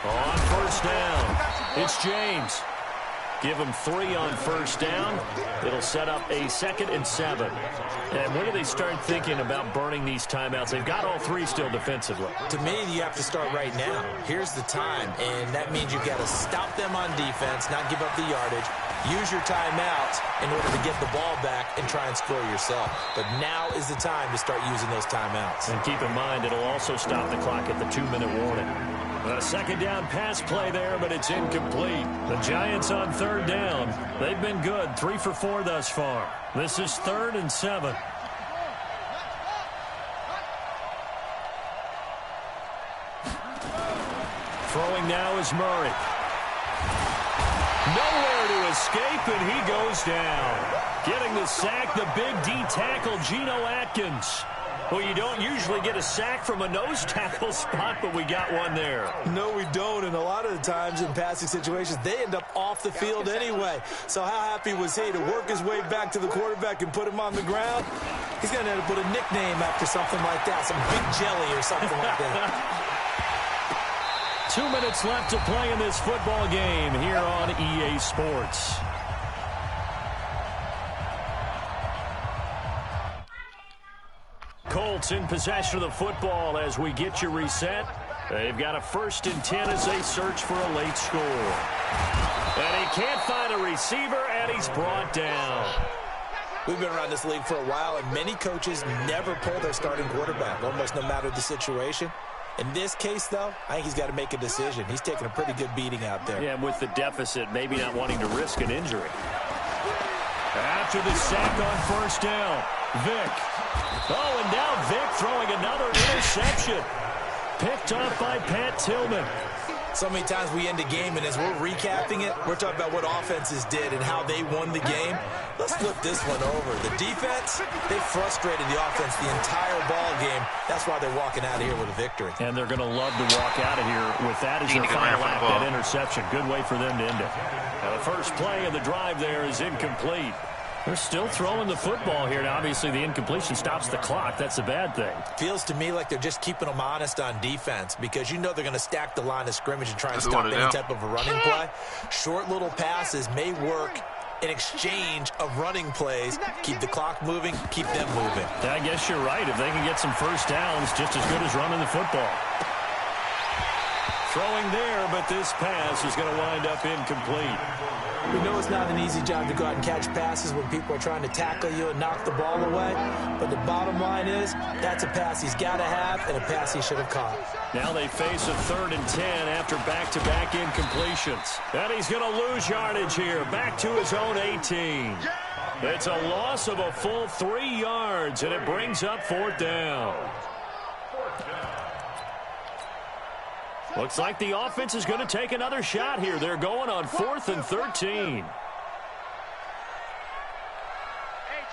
On first down, it's James. Give him 3 on first down. It'll set up a 2nd and 7. And when do they start thinking about burning these timeouts? They've got all 3 still defensively. To me, you have to start right now. Here's the time, and that means you've got to stop them on defense, not give up the yardage, use your timeouts in order to get the ball back and try and score yourself. But now is the time to start using those timeouts. And keep in mind, it'll also stop the clock at the 2-minute warning. A second down pass play there, but it's incomplete. The Giants on third down. They've been good, 3 for 4 thus far. This is 3rd and 7. Throwing now is Murray. Nowhere to escape, and he goes down. Getting the sack, the big D tackle, Geno Atkins. Well, you don't usually get a sack from a nose tackle spot, but we got one there. No, we don't, and a lot of the times in passing situations, they end up off the field anyway. So how happy was he to work his way back to the quarterback and put him on the ground? He's going to end up with a nickname after something like that, some big jelly or something like that. 2 minutes left to play in this football game here on EA Sports. Colts in possession of the football as we get you reset. They've got a 1st and 10 as they search for a late score. And he can't find a receiver, and he's brought down. We've been around this league for a while, and many coaches never pull their starting quarterback, almost no matter the situation. In this case, though, I think he's got to make a decision. He's taking a pretty good beating out there. Yeah, with the deficit, maybe not wanting to risk an injury. After the sack on first down, Vick. Oh, and now Vick throwing another interception. Picked off by Pat Tillman. So many times we end a game, and as we're recapping it, we're talking about what offenses did and how they won the game. Let's flip this one over. The defense, they frustrated the offense the entire ball game. That's why they're walking out of here with a victory. And they're going to love to walk out of here with that as their final act, that interception. Good way for them to end it. Now, the first play of the drive there is incomplete. They're still throwing the football here. Now, obviously, the incompletion stops the clock. That's a bad thing. Feels to me like they're just keeping them honest on defense because you know they're going to stack the line of scrimmage and try and stop any type of a running play. Short little passes may work in exchange of running plays. Keep the clock moving, keep them moving. I guess you're right. If they can get some first downs, just as good as running the football. Throwing there, but this pass is going to wind up incomplete. We know it's not an easy job to go out and catch passes when people are trying to tackle you and knock the ball away. But the bottom line is, that's a pass he's got to have and a pass he should have caught. Now they face a 3rd and 10 after back-to-back incompletions. And he's going to lose yardage here, back to his own 18. It's a loss of a full 3 yards, and it brings up 4th down. Looks like the offense is going to take another shot here. They're going on 4th and 13. Hey,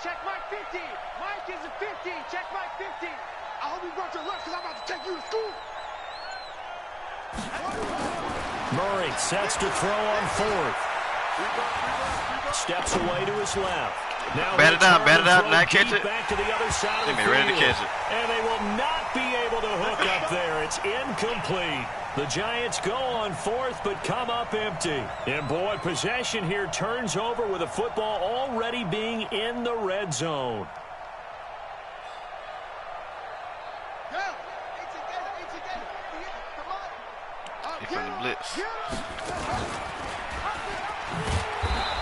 check Mike 50. Mike is a 50. Check Mike 50. I hope you brought your lunch because I'm about to take you to school. Murray sets to throw on 4th. Steps away to his left. Now bat it up, not catch it. Back to the other side of the ready to field. catch it. And they will not be able to hook up there. It's incomplete. The Giants go on 4th, but come up empty. And boy, possession here turns over with a football already being in the red zone. From the blitz.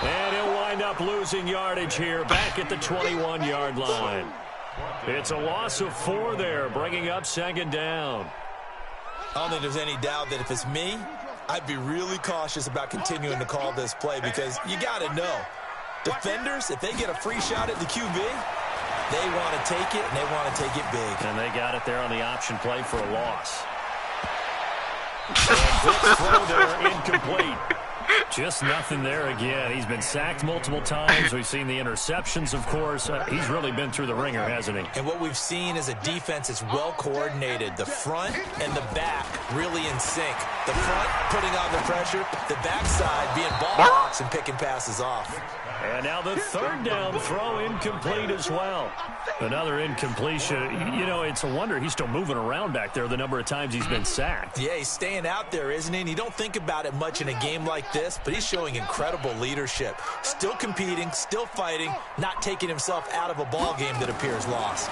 And he'll wind up losing yardage here back at the 21-yard line. It's a loss of 4 there, bringing up 2nd down. I don't think there's any doubt that if it's me, I'd be really cautious about continuing to call this play because you got to know, defenders, if they get a free shot at the QB, they want to take it, and they want to take it big. And they got it there on the option play for a loss. And this throw there incomplete. Just nothing there again. He's been sacked multiple times. We've seen the interceptions, of course. He's really been through the ringer, hasn't he? And what we've seen is a defense that's well coordinated. The front and the back really in sync. The front putting on the pressure, the backside being ball hawks and picking passes off. And now the 3rd down throw incomplete as well. Another incompletion. You know, it's a wonder he's still moving around back there the number of times he's been sacked. Yeah, he's staying out there, isn't he? And you don't think about it much in a game like this, but he's showing incredible leadership. Still competing, still fighting, not taking himself out of a ball game that appears lost.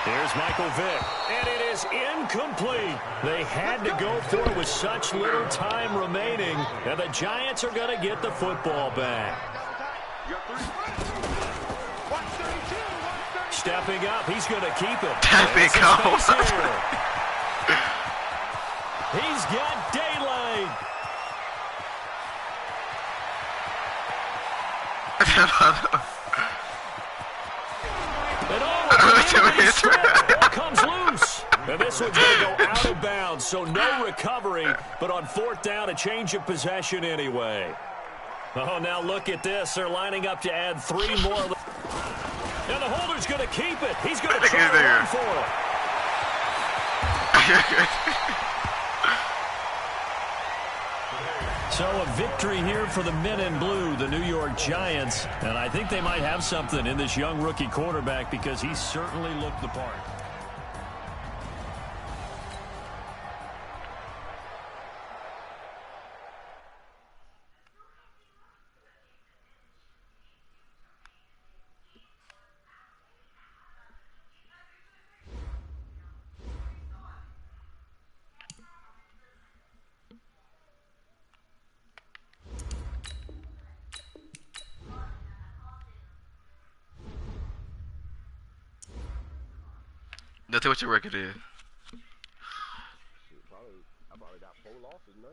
Here's Michael Vick, and it is incomplete. They had to go for it with such little time remaining, and the Giants are going to get the football back. Stepping up, he's going to keep it. He's got daylight. Ball comes loose. And this one's going to go out of bounds, so no recovery. But on 4th down, a change of possession anyway. Oh, now look at this. They're lining up to add 3 more. And the holder's going to keep it. He's going to try to run for it. So a victory here for the men in blue, the New York Giants. And I think they might have something in this young rookie quarterback because he certainly looked the part. Now tell what your record is. I've already got 4 losses now.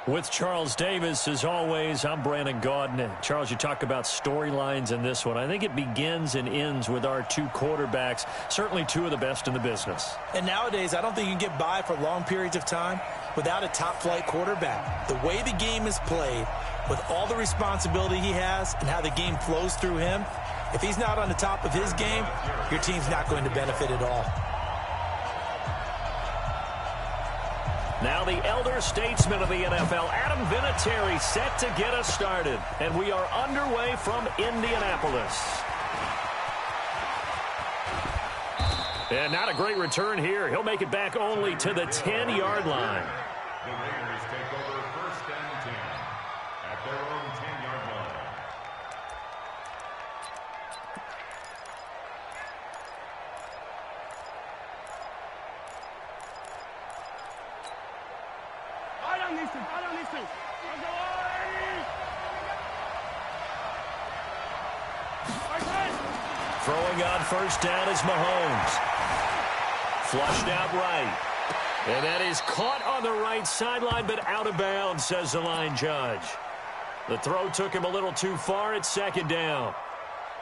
With Charles Davis, as always, I'm Brandon Gaudin. Charles, you talk about storylines in this one. I think it begins and ends with our two quarterbacks, certainly two of the best in the business. And nowadays, I don't think you can get by for long periods of time without a top-flight quarterback. The way the game is played, with all the responsibility he has and how the game flows through him, if he's not on the top of his game, your team's not going to benefit at all. Now the elder statesman of the NFL, Adam Vinatieri, set to get us started. And we are underway from Indianapolis. And not a great return here. He'll make it back only to the 10-yard line. The Raiders take over 1st and 10 at their own 10-yard line. Throwing on 1st down is Mahomes. Flushed out right. And that is caught on the right sideline, but out of bounds, says the line judge. The throw took him a little too far at 2nd down.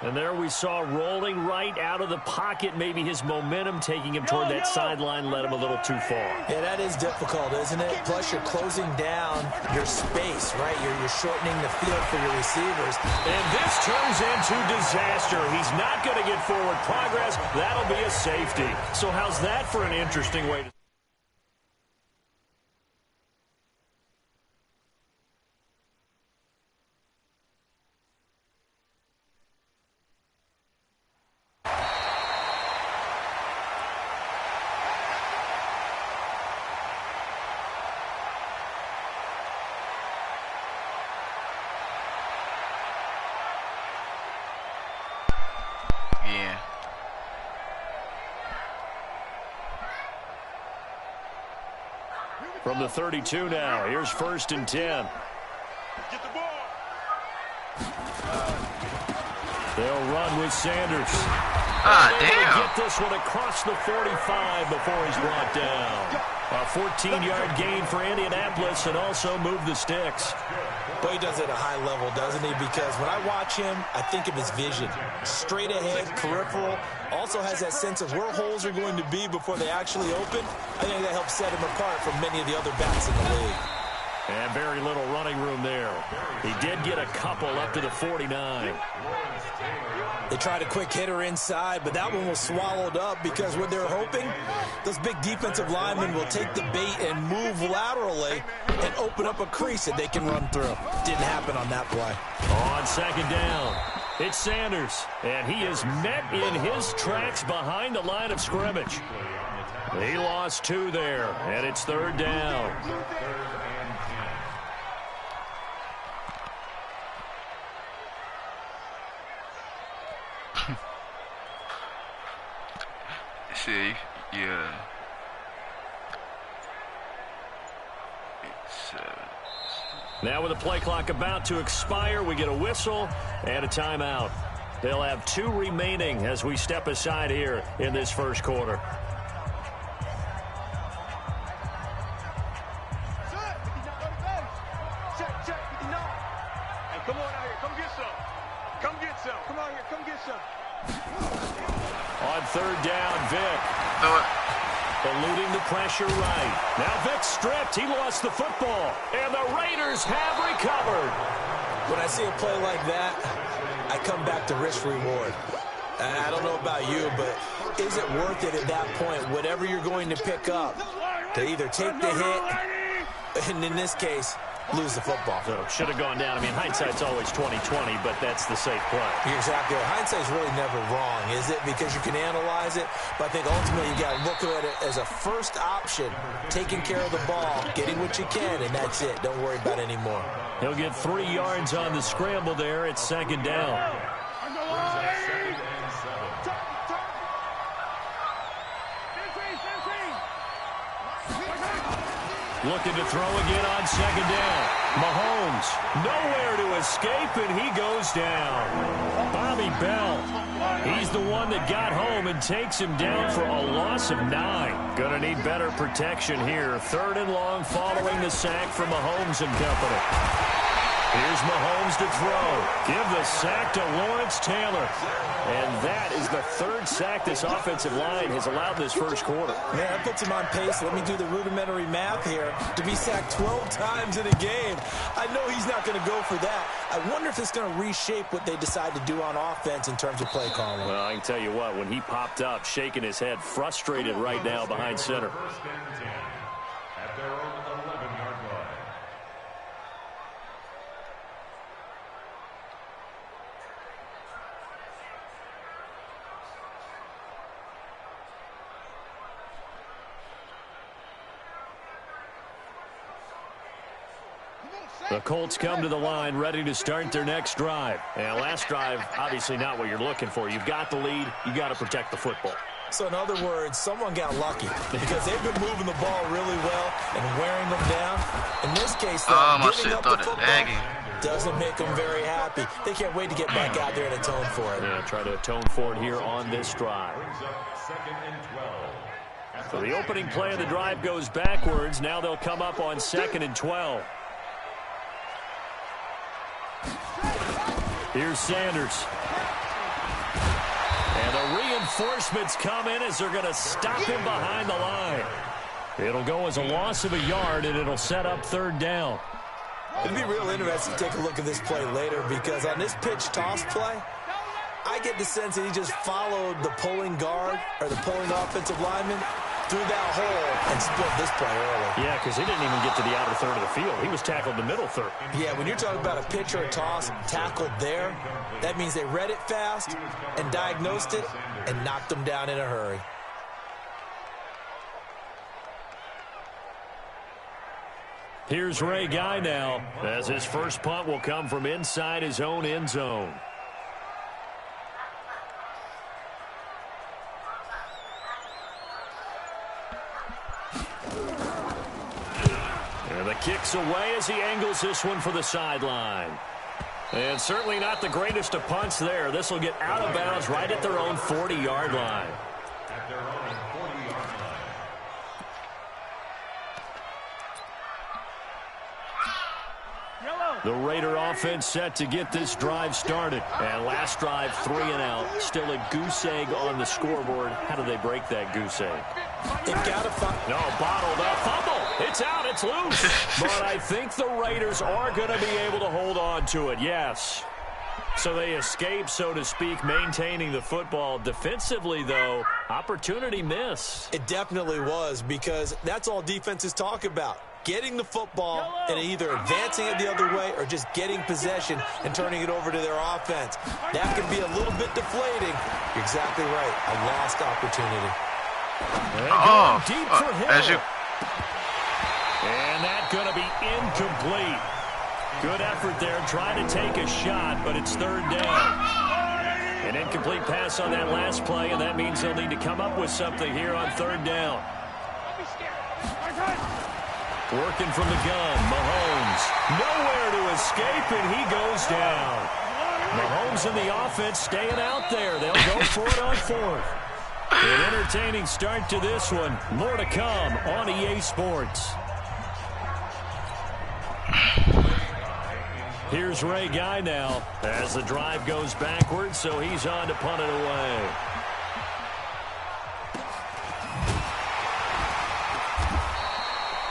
And there we saw rolling right out of the pocket. Maybe his momentum taking him toward that sideline led him a little too far. Yeah, that is difficult, isn't it? Plus, you're closing down your space, right? You're shortening the field for your receivers. And this turns into disaster. He's not going to get forward progress. That'll be a safety. So how's that for an interesting way to... Yeah. From the 32 now, here's 1st and 10. Get the ball. They'll run with Sanders. Ah, Able to damn. get this one across the 45 before he's brought down. A 14-yard gain for Indianapolis and also move the sticks. Boy, he does it at a high level, doesn't he? Because when I watch him, I think of his vision. Straight ahead, peripheral. Also has that sense of where holes are going to be before they actually open. I think that helps set him apart from many of the other backs in the league. And very little running room there. He did get a couple up to the 49. They tried a quick hitter inside, but that one was swallowed up because what they're hoping, those big defensive linemen will take the bait and move laterally and open up a crease that they can run through. Didn't happen on that play. On 2nd down, it's Sanders, and he is met in his tracks behind the line of scrimmage. He lost 2 there, and it's 3rd down. See, yeah. 8-7. Now with the play clock about to expire, we get a whistle and a timeout. They'll have 2 remaining as we step aside here in this 1st quarter. Check, 59. Hey, come on out here. Come get some. Come get some. Come out here. Come get some. On 3rd down, Vic. Throw it. Eluding the pressure right. Now Vic stripped. He lost the football. And the Raiders have recovered. When I see a play like that, I come back to risk-reward. I don't know about you, but is it worth it at that point, whatever you're going to pick up, to either take the hit, and in this case, lose the football? So should have gone down. I mean, hindsight's always 20/20, but that's the safe play. You're exactly right. Hindsight's really never wrong, is it? Because you can analyze it, but I think ultimately you got to look at it as a first option, taking care of the ball, getting what you can, and that's it. Don't worry about it anymore. He'll get 3 yards on the scramble there at 2nd down. Looking to throw again on second down. Mahomes, nowhere to escape, and he goes down. Bobby Bell, he's the one that got home and takes him down for a loss of 9. Gonna need better protection here. 3rd and long following the sack from Mahomes and company. Here's Mahomes to throw. Give the sack to Lawrence Taylor. And that is the 3rd sack this offensive line has allowed this first quarter. Yeah, that puts him on pace. Let me do the rudimentary math here. To be sacked 12 times in a game, I know he's not going to go for that. I wonder if it's going to reshape what they decide to do on offense in terms of play calling. Well, I can tell you what, when he popped up, shaking his head, frustrated right now behind center. First and 10 at their own 11-yard line. The Colts come to the line ready to start their next drive. And last drive, obviously not what you're looking for. You've got the lead. You got to protect the football. So in other words, someone got lucky because they've been moving the ball really well and wearing them down. In this case, giving up the football doesn't make them very happy. They can't wait to get back out there and atone for it. Yeah, try to atone for it here on this drive. Second and 12. So the opening play of the drive goes backwards. Now they'll come up on 2nd and 12. Here's Sanders. And the reinforcements come in as they're going to stop him behind the line. It'll go as a loss of a yard, and it'll set up 3rd down. It'll be real interesting to take a look at this play later because on this pitch toss play, I get the sense that he just followed the pulling guard or the pulling offensive lineman through that hole and split this play early. Yeah, because he didn't even get to the outer third of the field. He was tackled in the middle third. Yeah, when you're talking about a pitch or a toss tackled there, that means they read it fast and diagnosed it and knocked him down in a hurry. Here's Ray Guy now, as his first punt will come from inside his own end zone. And the kick's away as he angles this one for the sideline. And certainly not the greatest of punts there. This will get out of bounds right at their own 40-yard line. At their own 40-yard line. The Raider offense set to get this drive started. And last drive, 3 and out. Still a goose egg on the scoreboard. How do they break that goose egg? They've got to find... No, bottled up. Fumble. It's out. It's loose. But I think the Raiders are going to be able to hold on to it. Yes. So they escape, so to speak, maintaining the football. Defensively, though, opportunity miss. It definitely was because that's all defenses talk about. Getting the football and either advancing it the other way or just getting possession and turning it over to their offense. That can be a little bit deflating. You're exactly right. A lost opportunity. Deep for Hill. And that's going to be incomplete. Good effort there trying to take a shot, but it's 3rd down. An incomplete pass on that last play, and that means they'll need to come up with something here on 3rd down. Working from the gun, Mahomes. Nowhere to escape, and he goes down. Mahomes and the offense staying out there. They'll go for it on 4th. An entertaining start to this one. More to come on EA Sports. Here's Ray Guy now as the drive goes backwards, so he's on to punt it away.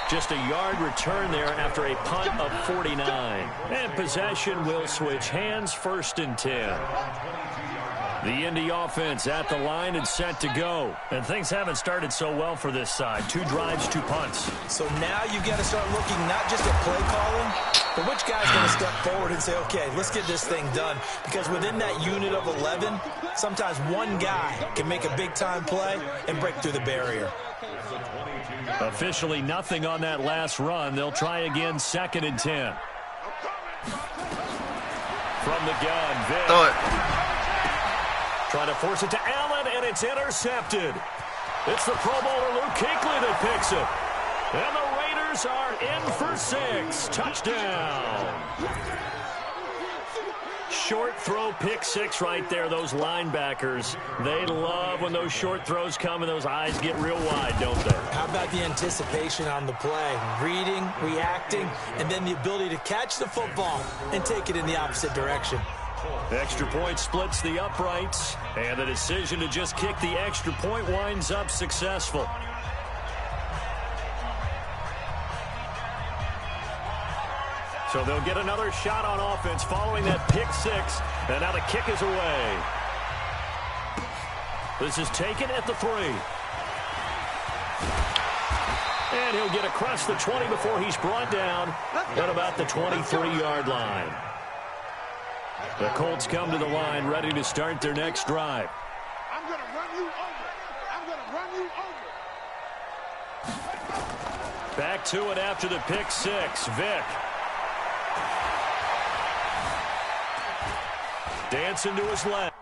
Just a yard return there after a punt of 49. And possession will switch hands, 1st and 10. The Indy offense at the line and set to go. And things haven't started so well for this side. 2 drives, 2 punts. So now you've got to start looking not just at play calling, but which guy's going to step forward and say, okay, let's get this thing done. Because within that unit of 11, sometimes one guy can make a big-time play and break through the barrier. Officially nothing on that last run. They'll try again, 2nd and 10. From the gun, Vic. Throw it. Trying to force it to Allen, and it's intercepted. It's the Pro Bowler Luke Kuechly that picks it. And the Raiders receivers are in for 6. Touchdown. Short throw, pick 6 right there. Those linebackers, they love when those short throws come and those eyes get real wide, don't they? How about the anticipation on the play? Reading, reacting, and then the ability to catch the football and take it in the opposite direction. Extra point splits the uprights, and the decision to just kick the extra point winds up successful. So they'll get another shot on offense following that pick 6, and now the kick is away. This is taken at the 3. And he'll get across the 20 before he's brought down at about the 23-yard line. The Colts come to the line ready to start their next drive. I'm going to run you over. I'm going to run you over. Back to it after the pick 6. Vick. Dancing to his left.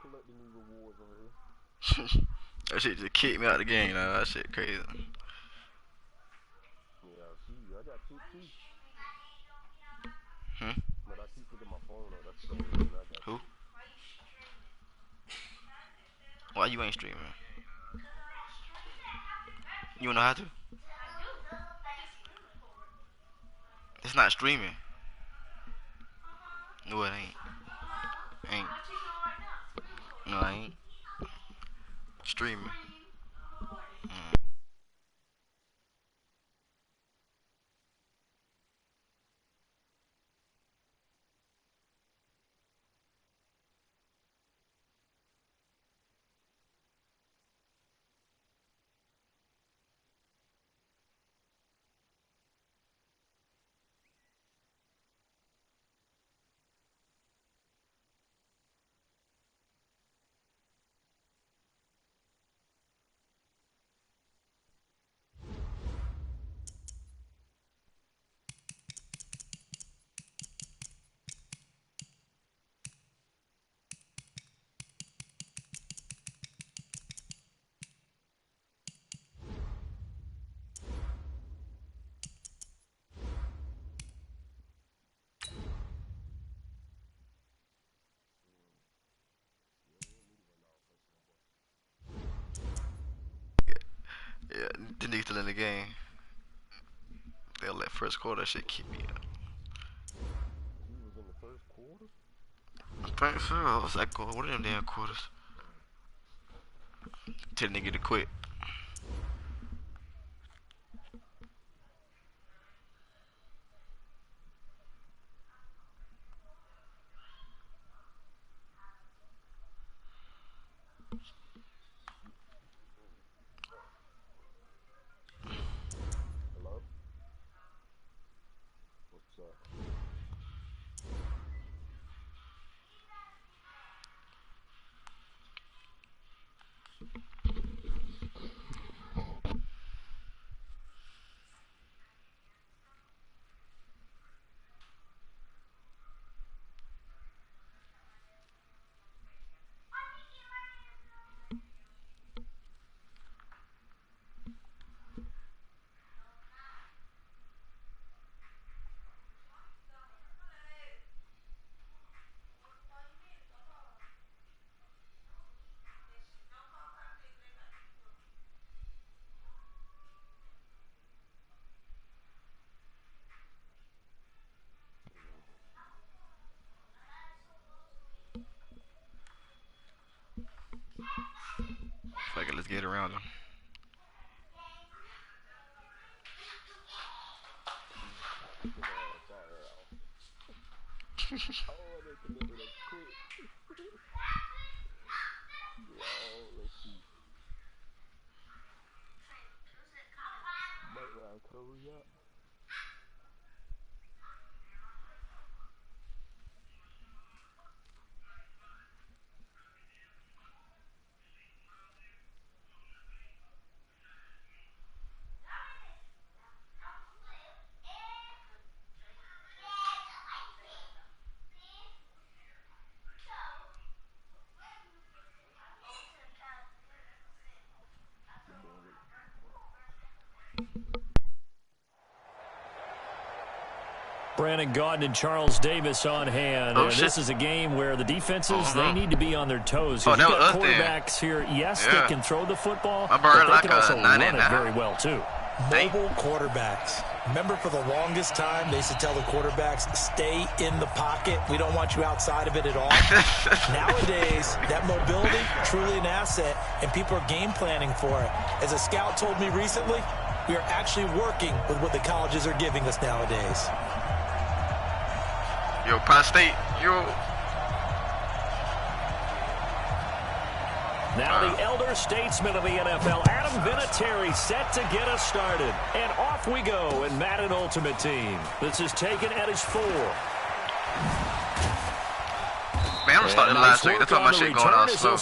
collecting these rewards over here. That shit just kicked me out of the game, though. That shit crazy. Yeah, see, I got two too. But I keep picking my phone up. That's the reason I got. Who? Why you ain't streaming? You don't know how to? It's not streaming. No, it ain't. Ain't. No, I ain't. Streaming. The nigga still in the game. They'll let first quarter shit keep me up. He was in the first quarter? I think so. What's that quarter? What are them damn quarters? Tell the nigga to quit. Hello? What's up? Fuck it, let's get around him. Oh, they committed a quick. Lord, let's see. Background cover up. Brandon Gaudin and Charles Davis on hand. Oh, and shit. this is a game where the defenses, they need to be on their toes. Oh, You've that got was us quarterbacks here, yes, Yeah. that can throw the football, I but burned they like can a also 90 run it now. very well, too. Mobile quarterbacks. Remember, for the longest time, they used to tell the quarterbacks, stay in the pocket. We don't want you outside of it at all. Nowadays, that mobility, truly an asset, and people are game planning for it. As a scout told me recently, we are actually working with what the colleges are giving us nowadays. Yo, Penn State, yo. Now the elder statesman of the NFL, Adam Vinatieri, set to get us started. And off we go in Madden Ultimate Team. This is taken at his 4. Man, I'm starting last week. That's why my shit going on slow.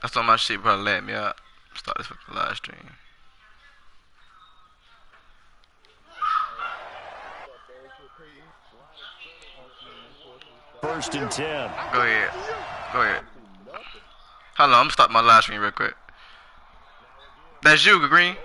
That's why my shit probably let me out. Start this fucking live stream. First and 10. Go ahead. Go ahead. Hold on, I'm starting my live stream real quick. That's you, Green.